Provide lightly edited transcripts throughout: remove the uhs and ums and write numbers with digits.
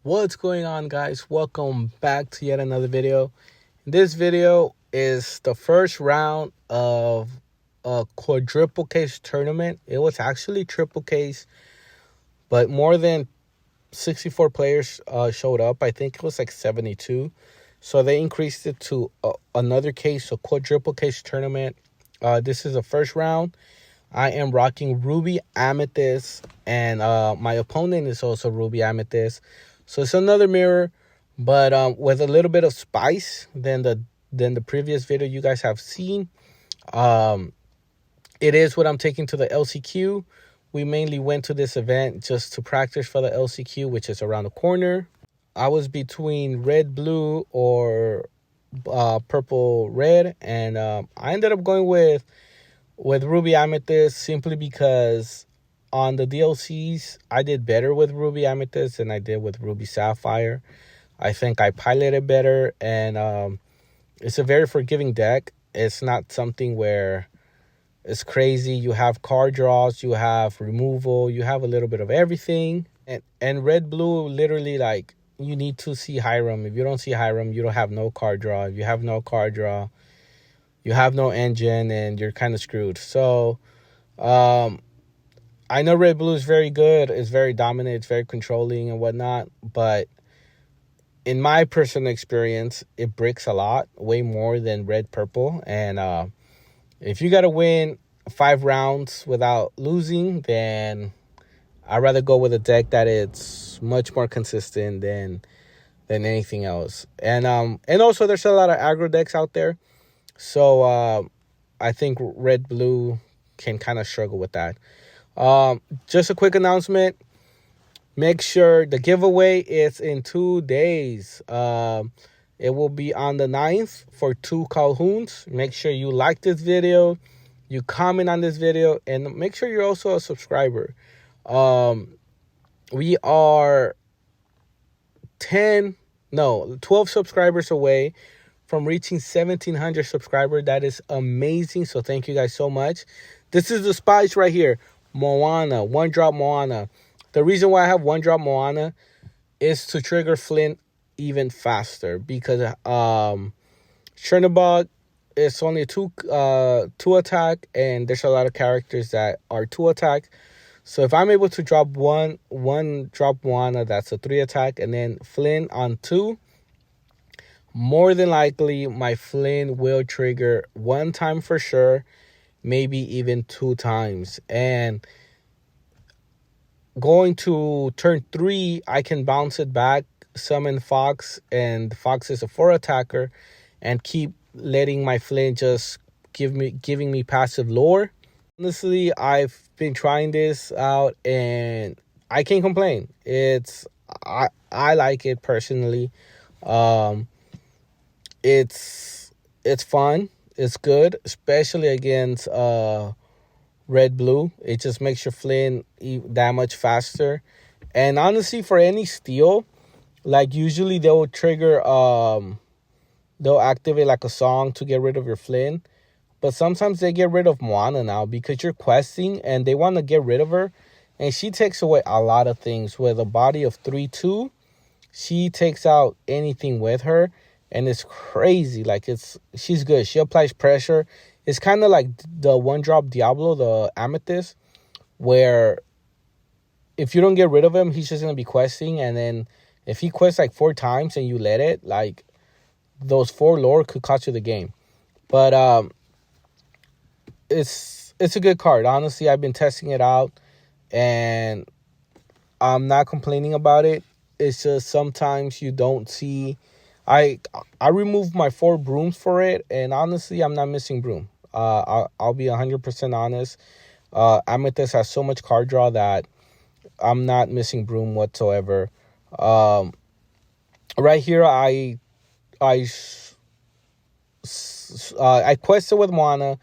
What's going on, guys? Welcome back to yet another video. This video is the first round of a quadruple case tournament. It was actually triple case, but more than 64 players showed up. I think it was like 72. So they increased it to another case, a quadruple case tournament. This is the first round. I am rocking Ruby Amethyst, and my opponent is also Ruby Amethyst. So it's another mirror, but with a little bit of spice than the previous video you guys have seen. It is what I'm taking to the LCQ. We mainly went to this event just to practice for the LCQ, which is around the corner. I was between red, blue, or purple, red, and I ended up going with Ruby Amethyst simply because on the DLCs, I did better with Ruby Amethyst than I did with Ruby Sapphire. I think I piloted better, and it's a very forgiving deck. It's not something where it's crazy. You have card draws, you have removal, you have a little bit of everything. And red, blue, literally, like, you need to see Hiram. If you don't see Hiram, you don't have no card draw. If you have no card draw, you have no engine, and you're kind of screwed. So, I know red blue is very good. It's very dominant. It's very controlling and whatnot. But in my personal experience, it bricks a lot, way more than red purple. And if you got to win 5 rounds without losing, then I'd rather go with a deck that it's much more consistent than anything else. And also there's a lot of aggro decks out there. So I think red blue can kind of struggle with that. Just a quick announcement. Make sure the giveaway is in 2 days. It will be on the 9th for 2 Calhouns. Make sure you like this video, you comment on this video, and make sure you're also a subscriber. We are 12 subscribers away from reaching 1,700 subscribers. That is amazing. So thank you guys so much. This is the spice right here. Moana, 1-drop Moana. The reason why I have 1-drop Moana is to trigger Flint even faster, because Chernobog is only a 2 attack, and there's a lot of characters that are 2 attack. So if I'm able to drop one drop Moana, that's a 3 attack, and then Flint on 2, more than likely my Flint will trigger 1 time for sure, maybe even 2 times. And going to turn 3, I can bounce it back, summon Fox, and Fox is a 4 attacker, and keep letting my Flint just giving me passive lore. Honestly, I've been trying this out and I can't complain. I like it personally. It's fun. It's good, especially against red blue. It just makes your Flint that much faster. And honestly, for any steal, like, usually they'll trigger they'll activate like a song to get rid of your Flint. But sometimes they get rid of Moana now because you're questing and they want to get rid of her. And she takes away a lot of things. With a body of 3/2, she takes out anything with her. And it's crazy. Like, she's good. She applies pressure. It's kind of like the 1-drop Diablo, the Amethyst, where if you don't get rid of him, he's just going to be questing. And then if he quests like 4 times and you let it, like, those 4 lore could cost you the game. But it's a good card. Honestly, I've been testing it out, and I'm not complaining about it. It's just sometimes you don't see. I removed my 4 brooms for it, and honestly, I'm not missing broom. I'll be 100% honest. Amethyst has so much card draw that I'm not missing broom whatsoever. Right here, I quested with Moana,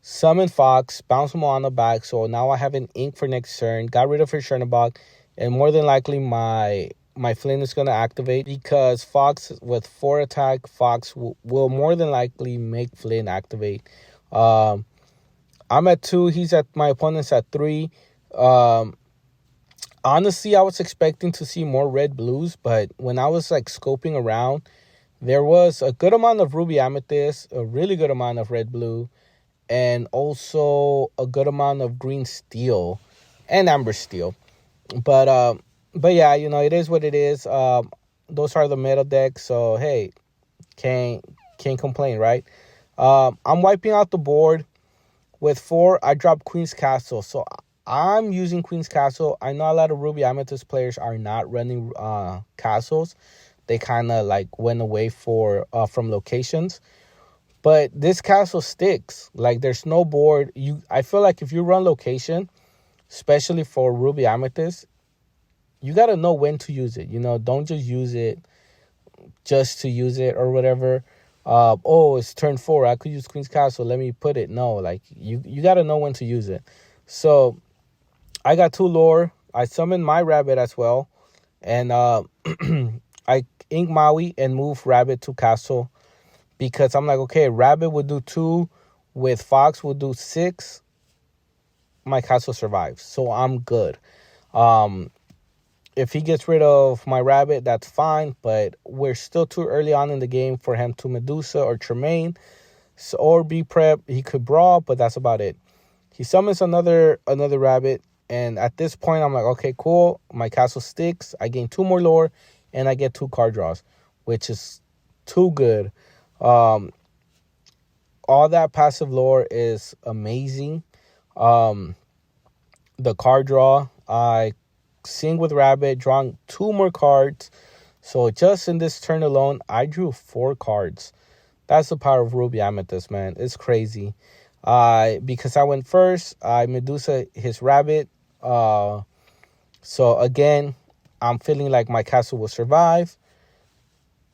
summon Fox, bounce Moana back, so now I have an ink for next turn. Got rid of her Chernobog, and more than likely my Flint is going to activate, because Fox with 4 attack, Fox will more than likely make Flint activate. I'm at 2. My opponent's at 3. Honestly, I was expecting to see more red blues, but when I was like scoping around, there was a good amount of Ruby Amethyst, a really good amount of red blue, and also a good amount of green steel and amber steel. But yeah, it is what it is. Those are the meta decks, so hey, can't can't complain, right? I'm wiping out the board with 4. I dropped Queen's Castle, so I'm using Queen's Castle. I know a lot of Ruby Amethyst players are not running castles. They kind of like went away from locations, but this castle sticks. Like there's no board. I feel like if you run location, especially for Ruby Amethyst, you gotta know when to use it. Don't just use it just to use it or whatever. Oh, it's turn 4. I could use Queen's Castle. Let me put it. No, like you gotta know when to use it. So I got 2 lore. I summoned my rabbit as well, and I ink Maui and move rabbit to castle because I'm like, okay, rabbit would do 2, with fox would do 6. My castle survives, so I'm good. Um, if he gets rid of my rabbit, that's fine, but we're still too early on in the game for him to Medusa or Tremaine. So, or be prep. He could brawl, but that's about it. He summons another rabbit, and at this point, I'm like, okay, cool. My castle sticks. I gain 2 more lore, and I get 2 card draws, which is too good. Um, all that passive lore is amazing. Um, the card draw, I sing with rabbit, drawing 2 more cards. So just in this turn alone, I drew 4 cards. That's the power of Ruby Amethyst, man. It's crazy. Because I went first, I Medusa his rabbit. So again, I'm feeling like my castle will survive.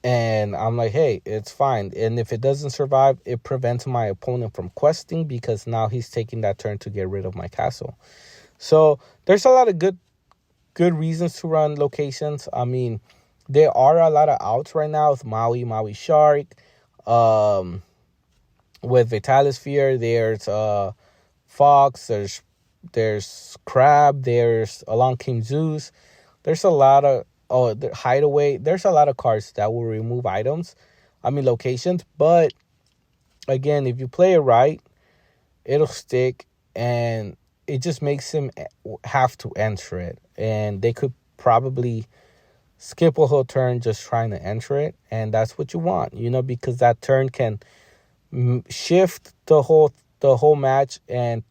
And I'm like, hey, it's fine. And if it doesn't survive, it prevents my opponent from questing because now he's taking that turn to get rid of my castle. So there's a lot of good reasons to run locations. I mean, there are a lot of outs right now with Maui Shark. With Vitalisphere, there's Fox, there's Crab, there's Along King Zeus. There's a lot of Hideaway. There's a lot of cards that will remove locations. But again, if you play it right, it'll stick, and it just makes him have to enter it. And they could probably skip a whole turn just trying to enter it, and that's what you want, because that turn can shift the whole match and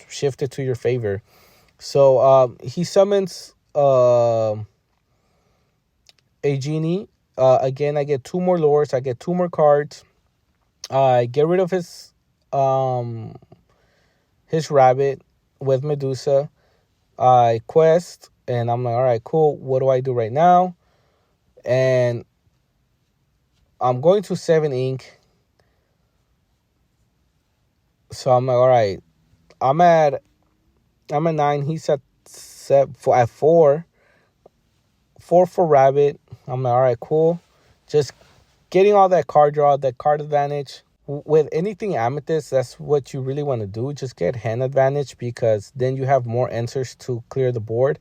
shift it to your favor. So he summons a genie. Again, I get 2 more lures. I get 2 more cards. I get rid of his rabbit with Medusa. I quest, and I'm like, all right, cool. What do I do right now? And I'm going to 7 ink. So I'm like, all right. I'm at 9. He's at 4. 4 for rabbit. I'm like, all right, cool. Just getting all that card draw, that card advantage. With anything Amethyst, that's what you really want to do. Just get hand advantage because then you have more answers to clear the board.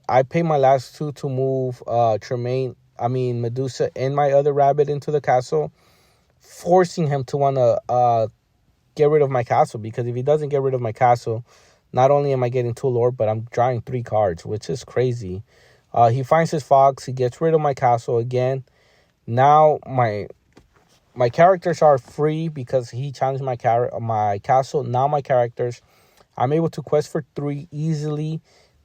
I pay my last 2 to move Medusa and my other rabbit into the castle, forcing him to want to get rid of my castle, because if he doesn't get rid of my castle, not only am I getting 2 lore, but I'm drawing 3 cards, which is crazy. He finds his fox. He gets rid of my castle again. Now my characters are free because he challenged my castle. Now my characters, I'm able to quest for 3 easily,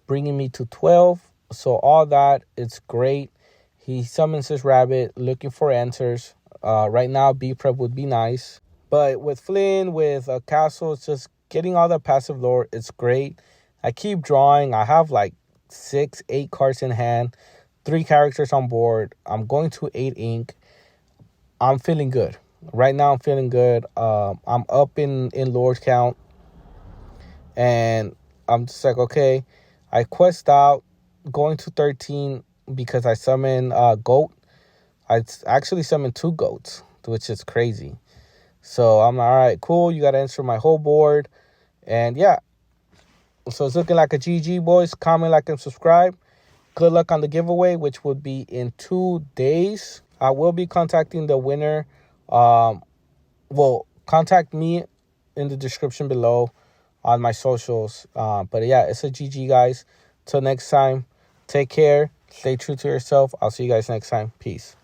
bringing me to 12. So all that, it's great. He summons his rabbit, looking for answers. Right now, B prep would be nice. But with Flynn, with a castle, it's just getting all that passive lore. It's great. I keep drawing. I have like 6, 8 cards in hand, 3 characters on board. I'm going to 8 ink. I'm feeling good. Right now, I'm feeling good. I'm up in lore count. And I'm just like, okay. I quest out, going to 13 because I summon goat. I actually summoned 2 goats, which is crazy. So I'm like, all right, cool. You got to answer my whole board. And yeah, So it's looking like a GG, boys. Comment, like, and subscribe. Good luck on the giveaway, which would be in 2 days. I will be contacting the winner. Well, contact me in the description below on my socials. But yeah, it's a GG, guys. Till next time, take care. Stay true to yourself. I'll see you guys next time. Peace.